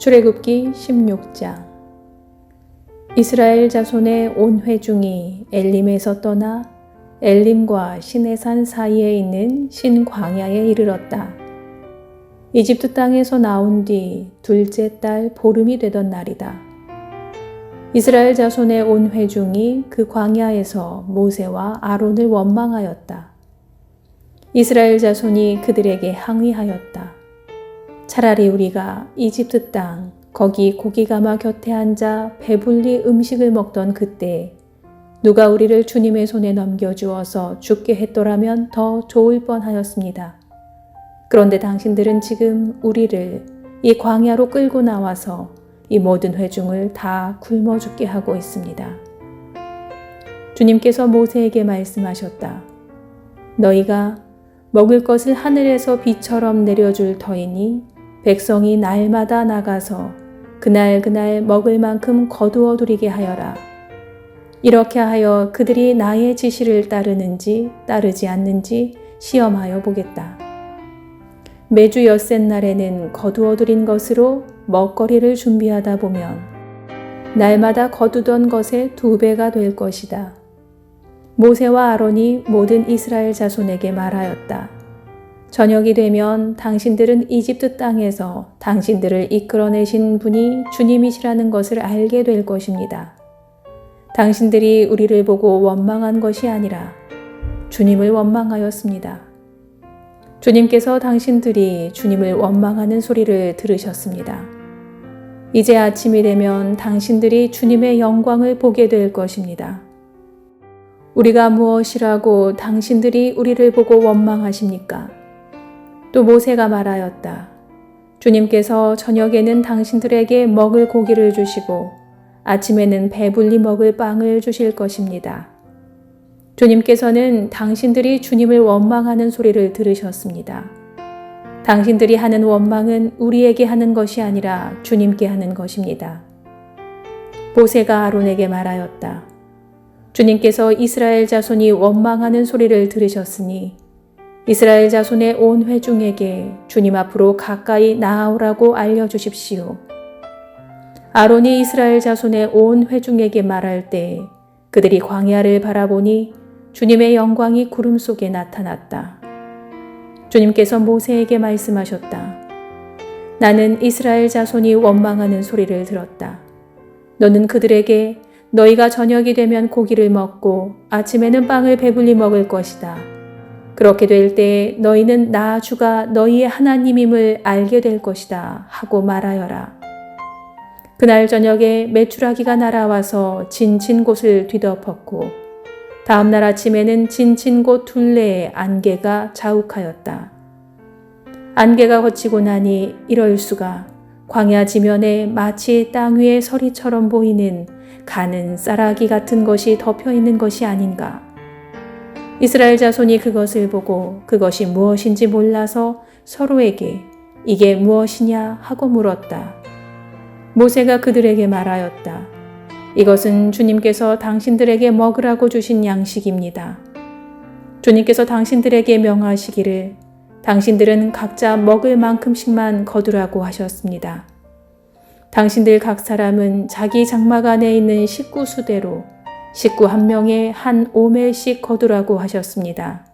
출애굽기 16장. 이스라엘 자손의 온 회중이 엘림에서 떠나 엘림과 시내산 사이에 있는 신광야에 이르렀다. 이집트 땅에서 나온 뒤 둘째 달 보름이 되던 날이다. 이스라엘 자손의 온 회중이 그 광야에서 모세와 아론을 원망하였다. 이스라엘 자손이 그들에게 항의하였다. 차라리 우리가 이집트 땅 거기 고기가마 곁에 앉아 배불리 음식을 먹던 그때 누가 우리를 주님의 손에 넘겨주어서 죽게 했더라면 더 좋을 뻔하였습니다. 그런데 당신들은 지금 우리를 이 광야로 끌고 나와서 이 모든 회중을 다 굶어 죽게 하고 있습니다. 주님께서 모세에게 말씀하셨다. 너희가 먹을 것을 하늘에서 비처럼 내려줄 터이니 백성이 날마다 나가서 그날 먹을 만큼 거두어 들이게 하여라. 이렇게 하여 그들이 나의 지시를 따르는지 따르지 않는지 시험하여 보겠다. 매주 엿새날에는 거두어 들인 것으로 먹거리를 준비하다 보면 날마다 거두던 것의 2배가 될 것이다. 모세와 아론이 모든 이스라엘 자손에게 말하였다. 저녁이 되면 당신들은 이집트 땅에서 당신들을 이끌어내신 분이 주님이시라는 것을 알게 될 것입니다. 당신들이 우리를 보고 원망한 것이 아니라 주님을 원망하였습니다. 주님께서 당신들이 주님을 원망하는 소리를 들으셨습니다. 이제 아침이 되면 당신들이 주님의 영광을 보게 될 것입니다. 우리가 무엇이라고 당신들이 우리를 보고 원망하십니까? 또 모세가 말하였다. 주님께서 저녁에는 당신들에게 먹을 고기를 주시고 아침에는 배불리 먹을 빵을 주실 것입니다. 주님께서는 당신들이 주님을 원망하는 소리를 들으셨습니다. 당신들이 하는 원망은 우리에게 하는 것이 아니라 주님께 하는 것입니다. 모세가 아론에게 말하였다. 주님께서 이스라엘 자손이 원망하는 소리를 들으셨으니 이스라엘 자손의 온 회중에게 주님 앞으로 가까이 나아오라고 알려주십시오. 아론이 이스라엘 자손의 온 회중에게 말할 때 그들이 광야를 바라보니 주님의 영광이 구름 속에 나타났다. 주님께서 모세에게 말씀하셨다. 나는 이스라엘 자손이 원망하는 소리를 들었다. 너는 그들에게 너희가 저녁이 되면 고기를 먹고 아침에는 빵을 배불리 먹을 것이다. 그렇게 될 때 너희는 나 주가 너희의 하나님임을 알게 될 것이다 하고 말하여라. 그날 저녁에 메추라기가 날아와서 진친 곳을 뒤덮었고 다음 날 아침에는 진친 곳 둘레에 안개가 자욱하였다. 안개가 걷히고 나니 이럴 수가 광야 지면에 마치 땅 위의 서리처럼 보이는 가는 쌀아기 같은 것이 덮여 있는 것이 아닌가. 이스라엘 자손이 그것을 보고 그것이 무엇인지 몰라서 서로에게 이게 무엇이냐 하고 물었다. 모세가 그들에게 말하였다. 이것은 주님께서 당신들에게 먹으라고 주신 양식입니다. 주님께서 당신들에게 명하시기를 당신들은 각자 먹을 만큼씩만 거두라고 하셨습니다. 당신들 각 사람은 자기 장막 안에 있는 식구 수대로 식구 한 명에 한 오멜씩 거두라고 하셨습니다.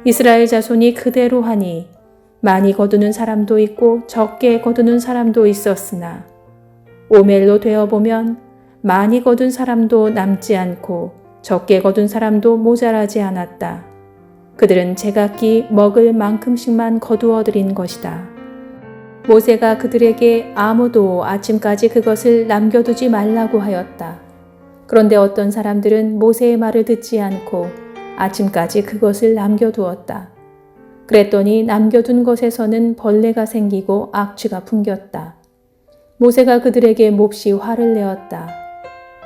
이스라엘 자손이 그대로 하니 많이 거두는 사람도 있고 적게 거두는 사람도 있었으나 오멜로 되어보면 많이 거둔 사람도 남지 않고 적게 거둔 사람도 모자라지 않았다. 그들은 제각기 먹을 만큼씩만 거두어 들인 것이다. 모세가 그들에게 아무도 아침까지 그것을 남겨두지 말라고 하였다. 그런데 어떤 사람들은 모세의 말을 듣지 않고 아침까지 그것을 남겨두었다. 그랬더니 남겨둔 것에서는 벌레가 생기고 악취가 풍겼다. 모세가 그들에게 몹시 화를 내었다.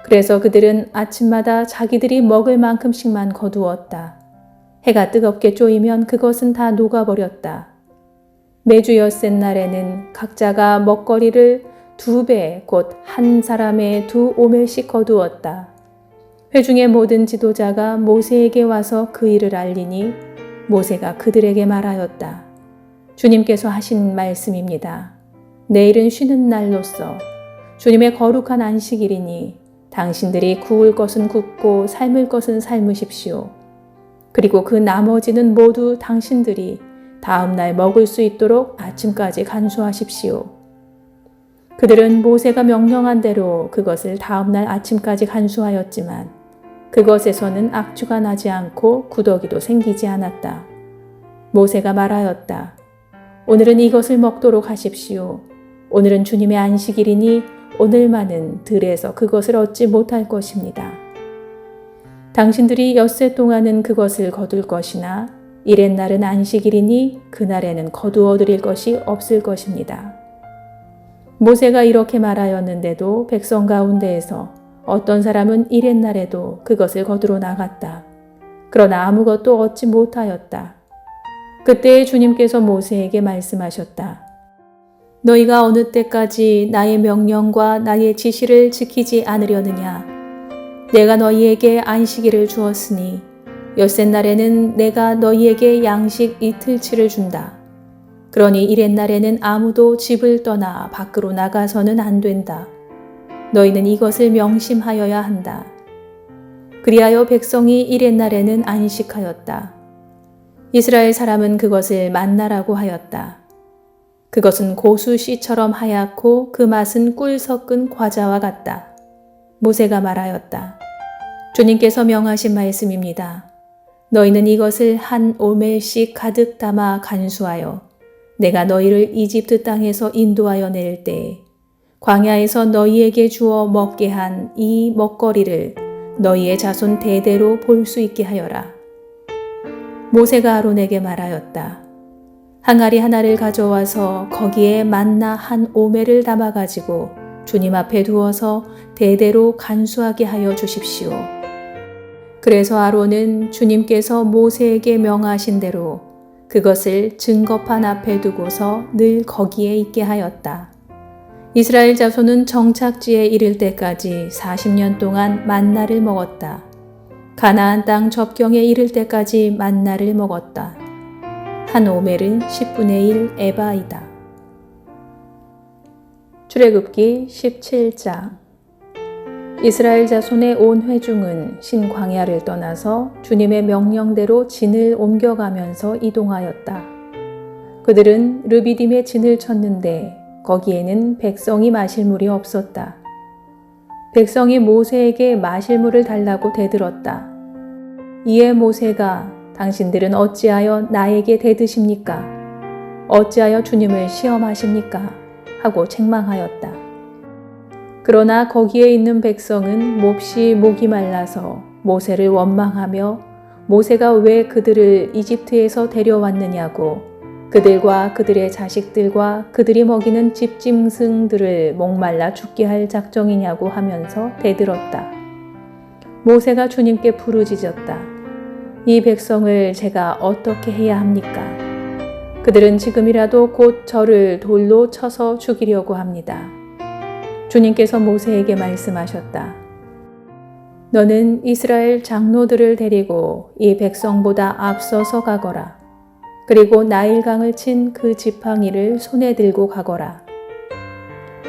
그래서 그들은 아침마다 자기들이 먹을 만큼씩만 거두었다. 해가 뜨겁게 쪼이면 그것은 다 녹아버렸다. 매주 엿새날에는 각자가 먹거리를 2배 곧 한 사람의 2오멜씩 거두었다. 회중의 모든 지도자가 모세에게 와서 그 일을 알리니 모세가 그들에게 말하였다. 주님께서 하신 말씀입니다. 내일은 쉬는 날로서 주님의 거룩한 안식일이니 당신들이 구울 것은 굽고 삶을 것은 삶으십시오. 그리고 그 나머지는 모두 당신들이 다음 날 먹을 수 있도록 아침까지 간수하십시오. 그들은 모세가 명령한 대로 그것을 다음 날 아침까지 간수하였지만 그것에서는 악취가 나지 않고 구더기도 생기지 않았다. 모세가 말하였다. 오늘은 이것을 먹도록 하십시오. 오늘은 주님의 안식일이니 오늘만은 들에서 그것을 얻지 못할 것입니다. 당신들이 엿새 동안은 그것을 거둘 것이나 이렛날은 안식일이니 그날에는 거두어 드릴 것이 없을 것입니다. 모세가 이렇게 말하였는데도 백성 가운데에서 어떤 사람은 이렛날에도 그것을 거두러 나갔다. 그러나 아무것도 얻지 못하였다. 그때 주님께서 모세에게 말씀하셨다. 너희가 어느 때까지 나의 명령과 나의 지시를 지키지 않으려느냐? 내가 너희에게 안식일을 주었으니 엿새 날에는 내가 너희에게 양식 이틀치를 준다. 그러니 이렛날에는 아무도 집을 떠나 밖으로 나가서는 안 된다. 너희는 이것을 명심하여야 한다. 그리하여 백성이 이렛날에는 안식하였다. 이스라엘 사람은 그것을 만나라고 하였다. 그것은 고수 씨처럼 하얗고 그 맛은 꿀 섞은 과자와 같다. 모세가 말하였다. 주님께서 명하신 말씀입니다. 너희는 이것을 한 오멜씩 가득 담아 간수하여 내가 너희를 이집트 땅에서 인도하여 낼 때에 광야에서 너희에게 주어 먹게 한 이 먹거리를 너희의 자손 대대로 볼 수 있게 하여라. 모세가 아론에게 말하였다. 항아리 하나를 가져와서 거기에 만나 한 오멜을 담아가지고 주님 앞에 두어서 대대로 간수하게 하여 주십시오. 그래서 아론은 주님께서 모세에게 명하신 대로 그것을 증거판 앞에 두고서 늘 거기에 있게 하였다. 이스라엘 자손은 정착지에 이를 때까지 40년 동안 만나를 먹었다. 가나안 땅 접경에 이를 때까지 만나를 먹었다. 한 오멜은 10분의 1 에바이다. 출애굽기 17장. 이스라엘 자손의 온 회중은 신광야를 떠나서 주님의 명령대로 진을 옮겨가면서 이동하였다. 그들은 르비딤에 진을 쳤는데 거기에는 백성이 마실 물이 없었다. 백성이 모세에게 마실 물을 달라고 대들었다. 이에 모세가 당신들은 어찌하여 나에게 대드십니까? 어찌하여 주님을 시험하십니까? 하고 책망하였다. 그러나 거기에 있는 백성은 몹시 목이 말라서 모세를 원망하며 모세가 왜 그들을 이집트에서 데려왔느냐고 그들과 그들의 자식들과 그들이 먹이는 집짐승들을 목말라 죽게 할 작정이냐고 하면서 대들었다. 모세가 주님께 부르짖었다. 이 백성을 제가 어떻게 해야 합니까? 그들은 지금이라도 곧 저를 돌로 쳐서 죽이려고 합니다. 주님께서 모세에게 말씀하셨다. 너는 이스라엘 장로들을 데리고 이 백성보다 앞서서 가거라. 그리고 나일강을 친 그 지팡이를 손에 들고 가거라.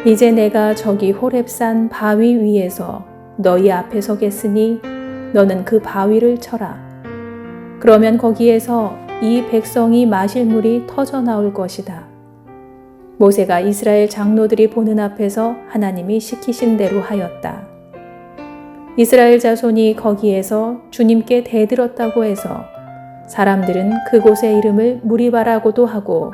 이제 내가 저기 호렙산 바위 위에서 너희 앞에 서겠으니 너는 그 바위를 쳐라. 그러면 거기에서 이 백성이 마실 물이 터져 나올 것이다. 모세가 이스라엘 장로들이 보는 앞에서 하나님이 시키신 대로 하였다. 이스라엘 자손이 거기에서 주님께 대들었다고 해서 사람들은 그곳의 이름을 무리바라고도 하고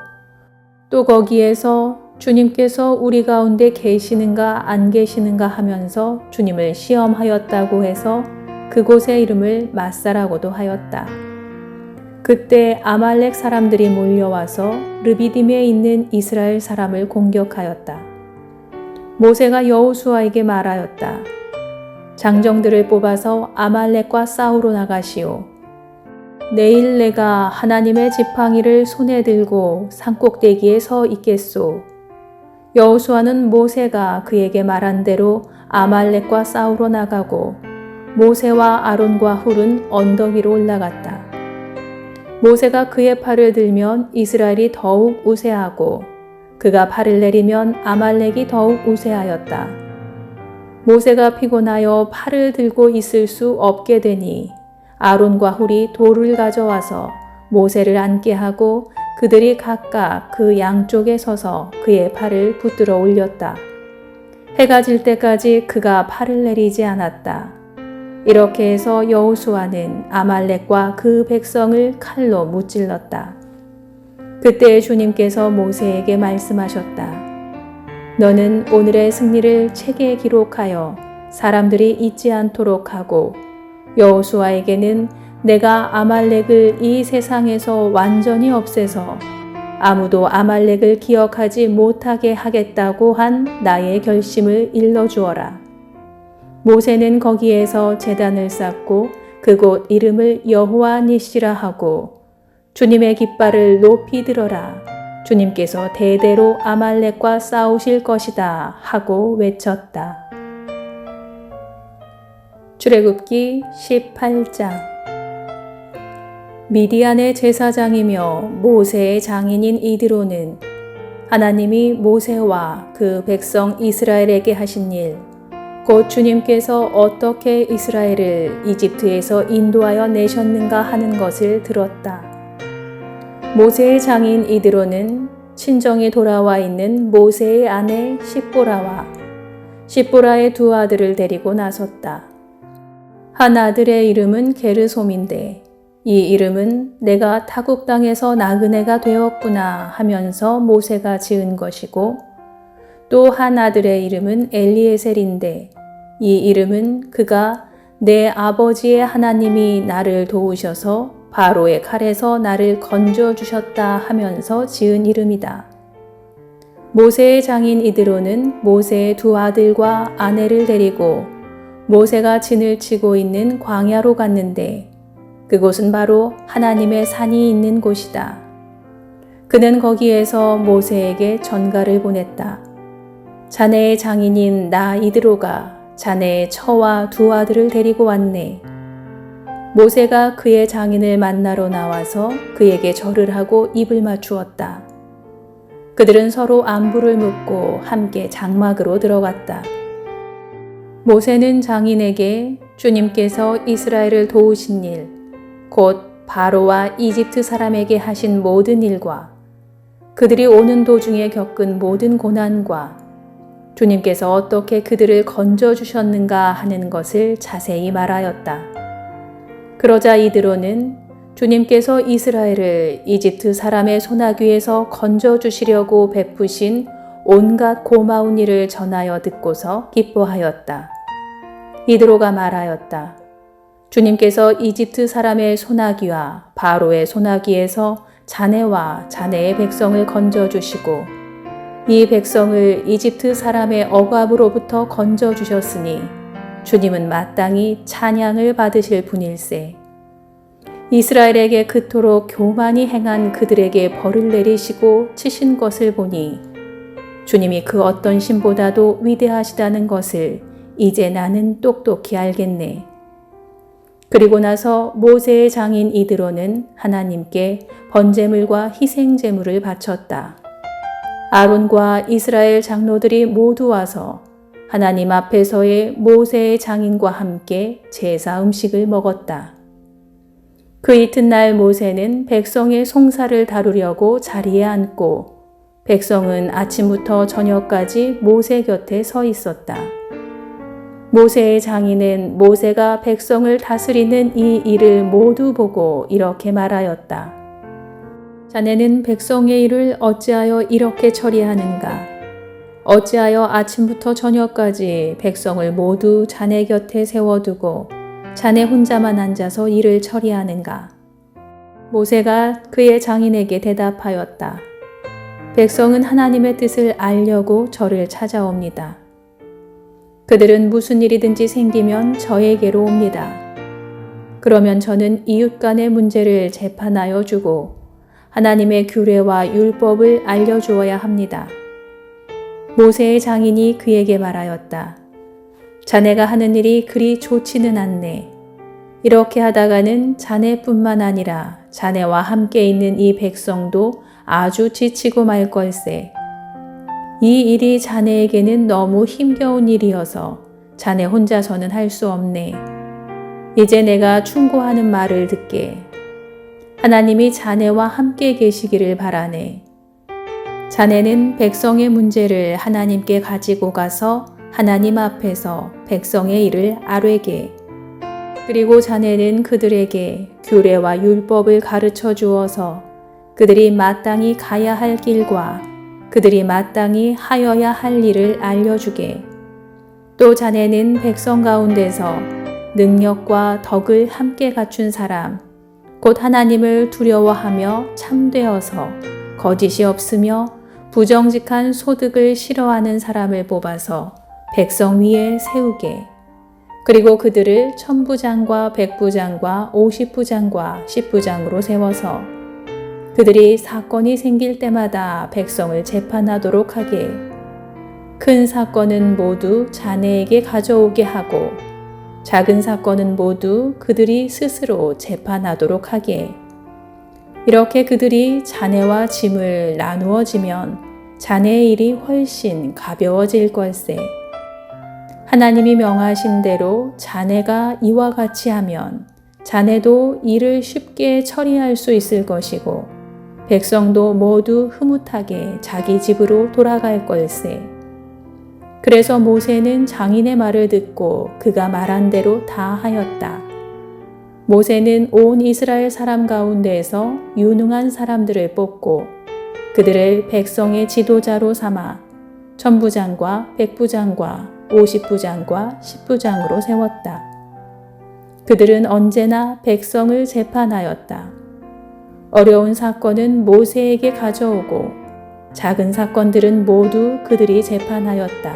또 거기에서 주님께서 우리 가운데 계시는가 안 계시는가 하면서 주님을 시험하였다고 해서 그곳의 이름을 마사라고도 하였다. 그때 아말렉 사람들이 몰려와서 르비딤에 있는 이스라엘 사람을 공격하였다. 모세가 여호수아에게 말하였다. 장정들을 뽑아서 아말렉과 싸우러 나가시오. 내일 내가 하나님의 지팡이를 손에 들고 산꼭대기에 서 있겠소. 여호수아는 모세가 그에게 말한 대로 아말렉과 싸우러 나가고 모세와 아론과 훌은 언덕 위로 올라갔다. 모세가 그의 팔을 들면 이스라엘이 더욱 우세하고 그가 팔을 내리면 아말렉이 더욱 우세하였다. 모세가 피곤하여 팔을 들고 있을 수 없게 되니 아론과 훌이 돌을 가져와서 모세를 앉게 하고 그들이 각각 그 양쪽에 서서 그의 팔을 붙들어 올렸다. 해가 질 때까지 그가 팔을 내리지 않았다. 이렇게 해서 여호수아는 아말렉과 그 백성을 칼로 무찔렀다. 그때 주님께서 모세에게 말씀하셨다. 너는 오늘의 승리를 책에 기록하여 사람들이 잊지 않도록 하고 여호수아에게는 내가 아말렉을 이 세상에서 완전히 없애서 아무도 아말렉을 기억하지 못하게 하겠다고 한 나의 결심을 일러주어라. 모세는 거기에서 제단을 쌓고 그곳 이름을 여호와 니시라 하고 주님의 깃발을 높이 들어라. 주님께서 대대로 아말렉과 싸우실 것이다 하고 외쳤다. 출애굽기 18장. 미디안의 제사장이며 모세의 장인인 이드로는 하나님이 모세와 그 백성 이스라엘에게 하신 일, 곧 주님께서 어떻게 이스라엘을 이집트에서 인도하여 내셨는가 하는 것을 들었다. 모세의 장인 이드로는 친정에 돌아와 있는 모세의 아내 십보라와 십보라의 두 아들을 데리고 나섰다. 한 아들의 이름은 게르솜인데 이 이름은 내가 타국 땅에서 나그네가 되었구나 하면서 모세가 지은 것이고 또 한 아들의 이름은 엘리에셀인데 이 이름은 그가 내 아버지의 하나님이 나를 도우셔서 바로의 칼에서 나를 건져주셨다 하면서 지은 이름이다. 모세의 장인 이드로는 모세의 두 아들과 아내를 데리고 모세가 진을 치고 있는 광야로 갔는데 그곳은 바로 하나님의 산이 있는 곳이다. 그는 거기에서 모세에게 전가를 보냈다. 자네의 장인인 나 이드로가 자네의 처와 두 아들을 데리고 왔네. 모세가 그의 장인을 만나러 나와서 그에게 절을 하고 입을 맞추었다. 그들은 서로 안부를 묻고 함께 장막으로 들어갔다. 모세는 장인에게 주님께서 이스라엘을 도우신 일, 곧 바로와 이집트 사람에게 하신 모든 일과 그들이 오는 도중에 겪은 모든 고난과 주님께서 어떻게 그들을 건져주셨는가 하는 것을 자세히 말하였다. 그러자 이드로는 주님께서 이스라엘을 이집트 사람의 소나귀에서 건져주시려고 베푸신 온갖 고마운 일을 전하여 듣고서 기뻐하였다. 이드로가 말하였다. 주님께서 이집트 사람의 소나귀와 바로의 소나귀에서 자네와 자네의 백성을 건져주시고 이 백성을 이집트 사람의 억압으로부터 건져주셨으니 주님은 마땅히 찬양을 받으실 분일세. 이스라엘에게 그토록 교만히 행한 그들에게 벌을 내리시고 치신 것을 보니 주님이 그 어떤 신보다도 위대하시다는 것을 이제 나는 똑똑히 알겠네. 그리고 나서 모세의 장인 이드로는 하나님께 번제물과 희생제물을 바쳤다. 아론과 이스라엘 장로들이 모두 와서 하나님 앞에서의 모세의 장인과 함께 제사 음식을 먹었다. 그 이튿날 모세는 백성의 송사를 다루려고 자리에 앉고 백성은 아침부터 저녁까지 모세 곁에 서 있었다. 모세의 장인은 모세가 백성을 다스리는 이 일을 모두 보고 이렇게 말하였다. 자네는 백성의 일을 어찌하여 이렇게 처리하는가? 어찌하여 아침부터 저녁까지 백성을 모두 자네 곁에 세워두고 자네 혼자만 앉아서 일을 처리하는가? 모세가 그의 장인에게 대답하였다. 백성은 하나님의 뜻을 알려고 저를 찾아옵니다. 그들은 무슨 일이든지 생기면 저에게로 옵니다. 그러면 저는 이웃 간의 문제를 재판하여 주고 하나님의 규례와 율법을 알려주어야 합니다. 모세의 장인이 그에게 말하였다. 자네가 하는 일이 그리 좋지는 않네. 이렇게 하다가는 자네뿐만 아니라 자네와 함께 있는 이 백성도 아주 지치고 말 걸세. 이 일이 자네에게는 너무 힘겨운 일이어서 자네 혼자서는 할 수 없네. 이제 내가 충고하는 말을 듣게. 하나님이 자네와 함께 계시기를 바라네. 자네는 백성의 문제를 하나님께 가지고 가서 하나님 앞에서 백성의 일을 아뢰게. 그리고 자네는 그들에게 규례와 율법을 가르쳐 주어서 그들이 마땅히 가야 할 길과 그들이 마땅히 하여야 할 일을 알려주게. 또 자네는 백성 가운데서 능력과 덕을 함께 갖춘 사람, 곧 하나님을 두려워하며 참되어서 거짓이 없으며 부정직한 소득을 싫어하는 사람을 뽑아서 백성 위에 세우게. 그리고 그들을 천부장과 백부장과 50부장과 10부장으로 세워서 그들이 사건이 생길 때마다 백성을 재판하도록 하게. 큰 사건은 모두 자네에게 가져오게 하고 작은 사건은 모두 그들이 스스로 재판하도록 하게. 이렇게 그들이 자네와 짐을 나누어지면 자네의 일이 훨씬 가벼워질 걸세. 하나님이 명하신 대로 자네가 이와 같이 하면 자네도 일을 쉽게 처리할 수 있을 것이고 백성도 모두 흐뭇하게 자기 집으로 돌아갈 걸세. 그래서 모세는 장인의 말을 듣고 그가 말한 대로 다 하였다. 모세는 온 이스라엘 사람 가운데에서 유능한 사람들을 뽑고 그들을 백성의 지도자로 삼아 천부장과 백부장과 50부장과 10부장으로 세웠다. 그들은 언제나 백성을 재판하였다. 어려운 사건은 모세에게 가져오고 작은 사건들은 모두 그들이 재판하였다.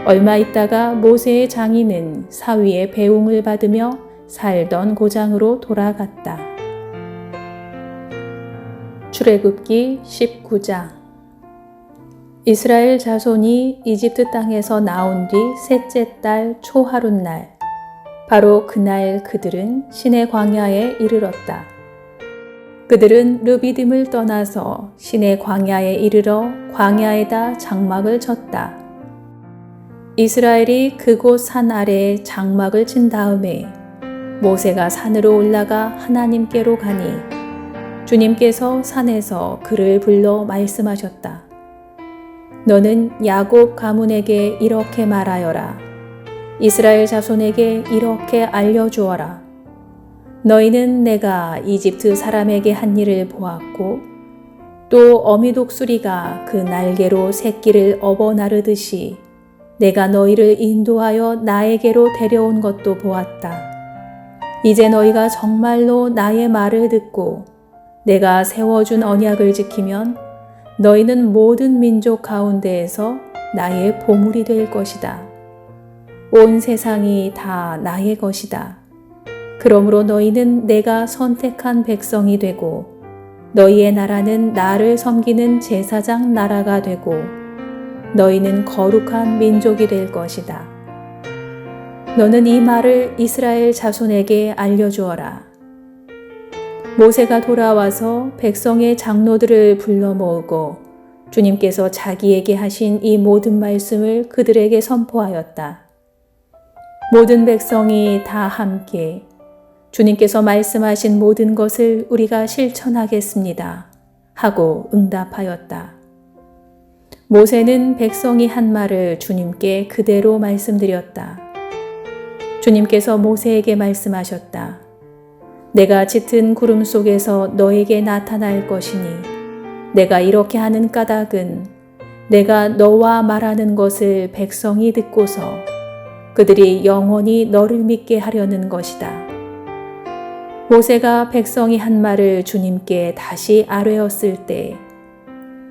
얼마 있다가 모세의 장인은 사위의 배웅을 받으며 살던 고장으로 돌아갔다. 출애굽기 19장. 이스라엘 자손이 이집트 땅에서 나온 뒤 셋째 달 초하룻날, 바로 그날 그들은 시내 광야에 이르렀다. 그들은 르비딤을 떠나서 시내 광야에 이르러 광야에다 장막을 쳤다. 이스라엘이 그곳 산 아래에 장막을 친 다음에 모세가 산으로 올라가 하나님께로 가니 주님께서 산에서 그를 불러 말씀하셨다. 너는 야곱 가문에게 이렇게 말하여라. 이스라엘 자손에게 이렇게 알려주어라. 너희는 내가 이집트 사람에게 한 일을 보았고 또 어미 독수리가 그 날개로 새끼를 업어 나르듯이 내가 너희를 인도하여 나에게로 데려온 것도 보았다. 이제 너희가 정말로 나의 말을 듣고 내가 세워준 언약을 지키면 너희는 모든 민족 가운데에서 나의 보물이 될 것이다. 온 세상이 다 나의 것이다. 그러므로 너희는 내가 선택한 백성이 되고 너희의 나라는 나를 섬기는 제사장 나라가 되고 너희는 거룩한 민족이 될 것이다. 너는 이 말을 이스라엘 자손에게 알려주어라. 모세가 돌아와서 백성의 장로들을 불러 모으고 주님께서 자기에게 하신 이 모든 말씀을 그들에게 선포하였다. 모든 백성이 다 함께 주님께서 말씀하신 모든 것을 우리가 실천하겠습니다 하고 응답하였다. 모세는 백성이 한 말을 주님께 그대로 말씀드렸다. 주님께서 모세에게 말씀하셨다. 내가 짙은 구름 속에서 너에게 나타날 것이니 내가 이렇게 하는 까닭은 내가 너와 말하는 것을 백성이 듣고서 그들이 영원히 너를 믿게 하려는 것이다. 모세가 백성이 한 말을 주님께 다시 아뢰었을 때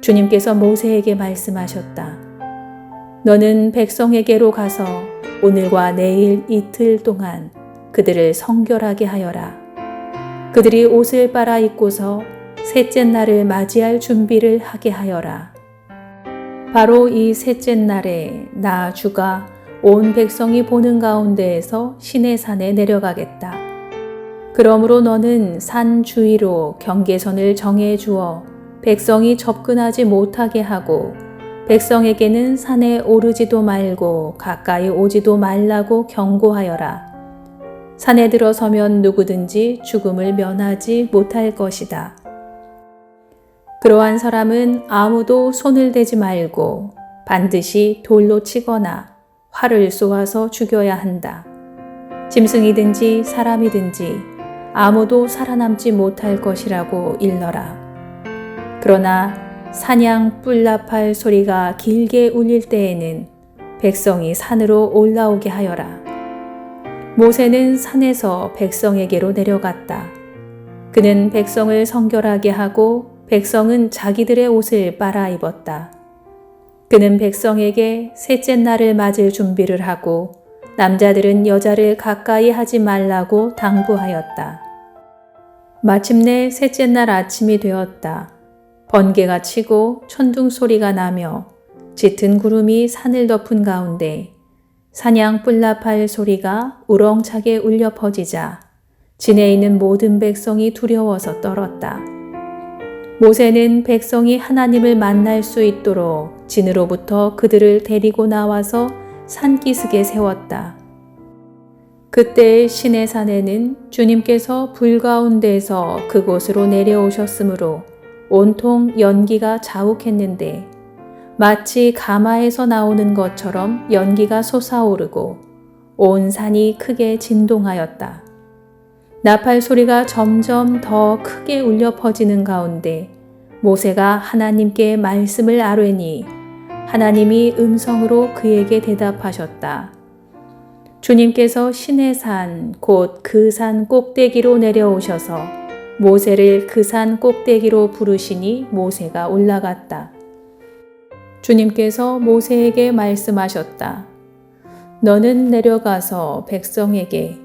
주님께서 모세에게 말씀하셨다. 너는 백성에게로 가서 오늘과 내일 이틀 동안 그들을 성결하게 하여라. 그들이 옷을 빨아 입고서 셋째 날을 맞이할 준비를 하게 하여라. 바로 이 셋째 날에 나 주가 온 백성이 보는 가운데에서 시내산에 내려가겠다. 그러므로 너는 산 주위로 경계선을 정해 주어 백성이 접근하지 못하게 하고 백성에게는 산에 오르지도 말고 가까이 오지도 말라고 경고하여라. 산에 들어서면 누구든지 죽음을 면하지 못할 것이다. 그러한 사람은 아무도 손을 대지 말고 반드시 돌로 치거나 활을 쏘아서 죽여야 한다. 짐승이든지 사람이든지 아무도 살아남지 못할 것이라고 일러라. 그러나 사냥 뿔납할 소리가 길게 울릴 때에는 백성이 산으로 올라오게 하여라. 모세는 산에서 백성에게로 내려갔다. 그는 백성을 성결하게 하고 백성은 자기들의 옷을 빨아 입었다. 그는 백성에게 셋째 날을 맞을 준비를 하고 남자들은 여자를 가까이 하지 말라고 당부하였다. 마침내 셋째 날 아침이 되었다. 번개가 치고 천둥 소리가 나며 짙은 구름이 산을 덮은 가운데 사냥 뿔납할 소리가 우렁차게 울려 퍼지자 진에 있는 모든 백성이 두려워서 떨었다. 모세는 백성이 하나님을 만날 수 있도록 진으로부터 그들을 데리고 나와서 산기슭에 세웠다. 그때 시내산에는 주님께서 불 가운데에서 그곳으로 내려오셨으므로 온통 연기가 자욱했는데 마치 가마에서 나오는 것처럼 연기가 솟아오르고 온 산이 크게 진동하였다. 나팔 소리가 점점 더 크게 울려 퍼지는 가운데 모세가 하나님께 말씀을 아뢰니 하나님이 음성으로 그에게 대답하셨다. 주님께서 시내산 곧 그 산 꼭대기로 내려오셔서 모세를 그 산 꼭대기로 부르시니 모세가 올라갔다. 주님께서 모세에게 말씀하셨다. 너는 내려가서 백성에게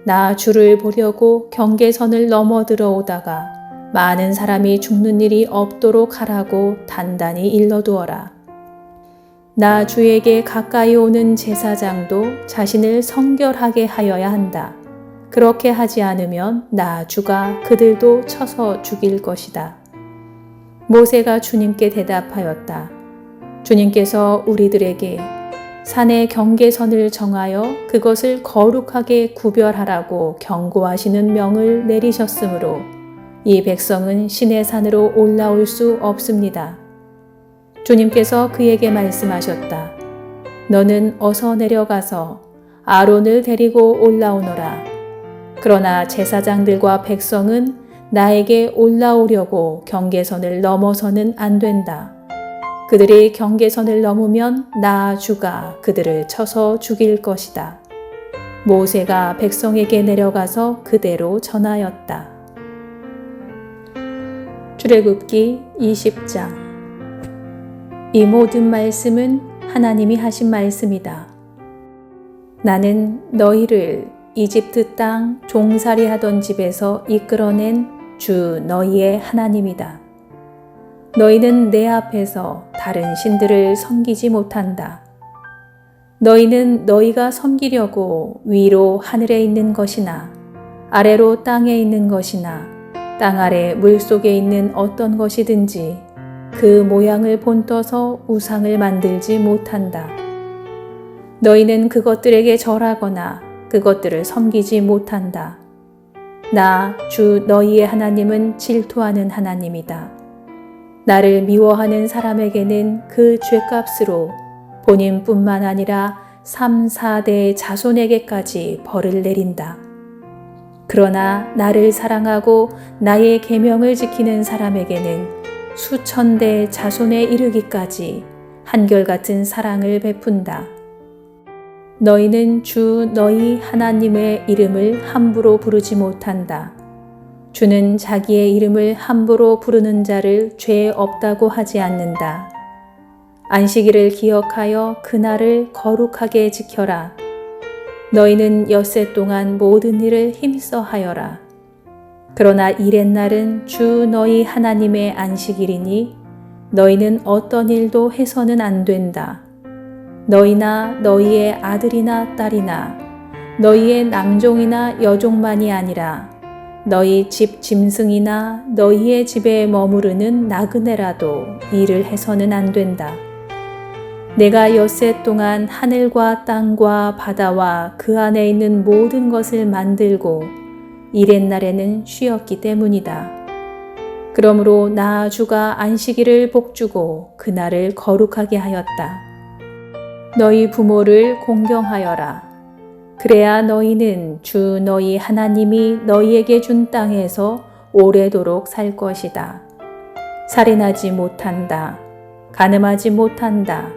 나 주를 보려고 경계선을 넘어 들어오다가 많은 사람이 죽는 일이 없도록 하라고 단단히 일러두어라. 나 주에게 가까이 오는 제사장도 자신을 성결하게 하여야 한다. 그렇게 하지 않으면 나 주가 그들도 쳐서 죽일 것이다. 모세가 주님께 대답하였다. 주님께서 우리들에게 산의 경계선을 정하여 그것을 거룩하게 구별하라고 경고하시는 명을 내리셨으므로 이 백성은 시내산으로 올라올 수 없습니다. 주님께서 그에게 말씀하셨다. 너는 어서 내려가서 아론을 데리고 올라오너라. 그러나 제사장들과 백성은 나에게 올라오려고 경계선을 넘어서는 안 된다. 그들이 경계선을 넘으면 나 주가 그들을 쳐서 죽일 것이다. 모세가 백성에게 내려가서 그대로 전하였다. 출애굽기 20장. 이 모든 말씀은 하나님이 하신 말씀이다. 나는 너희를 이집트 땅 종살이 하던 집에서 이끌어낸 주 너희의 하나님이다. 너희는 내 앞에서 다른 신들을 섬기지 못한다. 너희는 너희가 섬기려고 위로 하늘에 있는 것이나 아래로 땅에 있는 것이나 땅 아래 물속에 있는 어떤 것이든지 그 모양을 본떠서 우상을 만들지 못한다. 너희는 그것들에게 절하거나 그것들을 섬기지 못한다. 나 주 너희의 하나님은 질투하는 하나님이다. 나를 미워하는 사람에게는 그 죄값으로 본인뿐만 아니라 3, 4대 자손에게까지 벌을 내린다. 그러나 나를 사랑하고 나의 계명을 지키는 사람에게는 수천 대 자손에 이르기까지 한결같은 사랑을 베푼다. 너희는 주 너희 하나님의 이름을 함부로 부르지 못한다. 주는 자기의 이름을 함부로 부르는 자를 죄 없다고 하지 않는다. 안식일을 기억하여 그날을 거룩하게 지켜라. 너희는 엿새 동안 모든 일을 힘써 하여라. 그러나 이렛날은 주 너희 하나님의 안식일이니 너희는 어떤 일도 해서는 안 된다. 너희나 너희의 아들이나 딸이나 너희의 남종이나 여종만이 아니라 너희 집 짐승이나 너희의 집에 머무르는 나그네라도 일을 해서는 안 된다. 내가 엿새 동안 하늘과 땅과 바다와 그 안에 있는 모든 것을 만들고 이렛날에는 쉬었기 때문이다. 그러므로 나 주가 안식일을 복주고 그날을 거룩하게 하였다. 너희 부모를 공경하여라. 그래야 너희는 주 너희 하나님이 너희에게 준 땅에서 오래도록 살 것이다. 살인하지 못한다. 간음하지 못한다.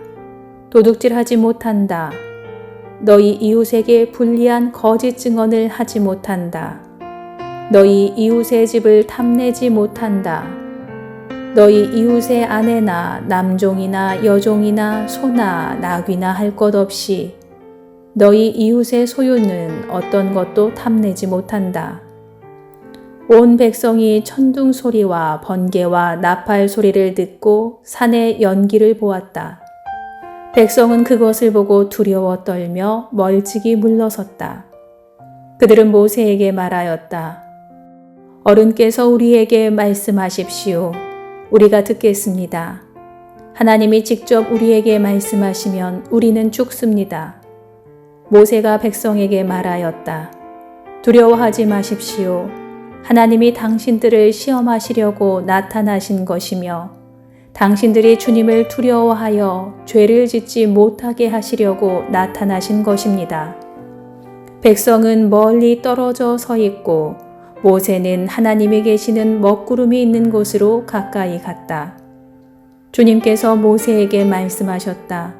도둑질하지 못한다. 너희 이웃에게 불리한 거짓 증언을 하지 못한다. 너희 이웃의 집을 탐내지 못한다. 너희 이웃의 아내나 남종이나 여종이나 소나 나귀나 할 것 없이 너희 이웃의 소유는 어떤 것도 탐내지 못한다. 온 백성이 천둥 소리와 번개와 나팔 소리를 듣고 산의 연기를 보았다. 백성은 그것을 보고 두려워 떨며 멀찍이 물러섰다. 그들은 모세에게 말하였다. 어른께서 우리에게 말씀하십시오. 우리가 듣겠습니다. 하나님이 직접 우리에게 말씀하시면 우리는 죽습니다. 모세가 백성에게 말하였다. 두려워하지 마십시오. 하나님이 당신들을 시험하시려고 나타나신 것이며 당신들이 주님을 두려워하여 죄를 짓지 못하게 하시려고 나타나신 것입니다. 백성은 멀리 떨어져 서 있고 모세는 하나님이 계시는 먹구름이 있는 곳으로 가까이 갔다. 주님께서 모세에게 말씀하셨다.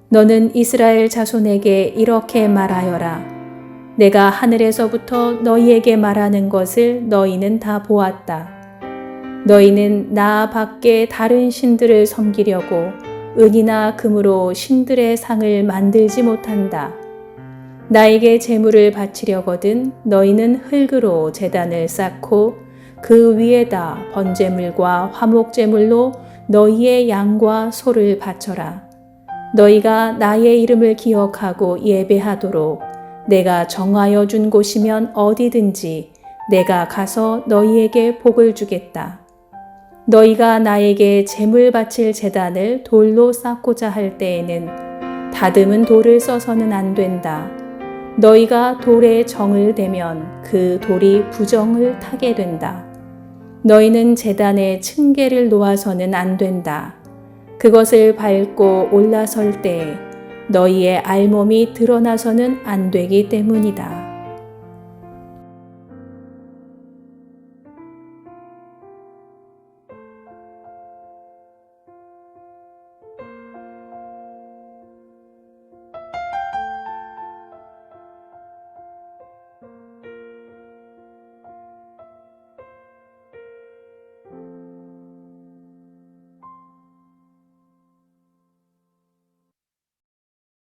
너는 이스라엘 자손에게 이렇게 말하여라. 내가 하늘에서부터 너희에게 말하는 것을 너희는 다 보았다. 너희는 나 밖에 다른 신들을 섬기려고 은이나 금으로 신들의 상을 만들지 못한다. 나에게 제물을 바치려거든 너희는 흙으로 제단을 쌓고 그 위에다 번제물과 화목제물로 너희의 양과 소를 바쳐라. 너희가 나의 이름을 기억하고 예배하도록 내가 정하여 준 곳이면 어디든지 내가 가서 너희에게 복을 주겠다. 너희가 나에게 제물 바칠 제단을 돌로 쌓고자 할 때에는 다듬은 돌을 써서는 안 된다. 너희가 돌에 정을 대면 그 돌이 부정을 타게 된다. 너희는 제단에 층계를 놓아서는 안 된다. 그것을 밟고 올라설 때 너희의 알몸이 드러나서는 안 되기 때문이다.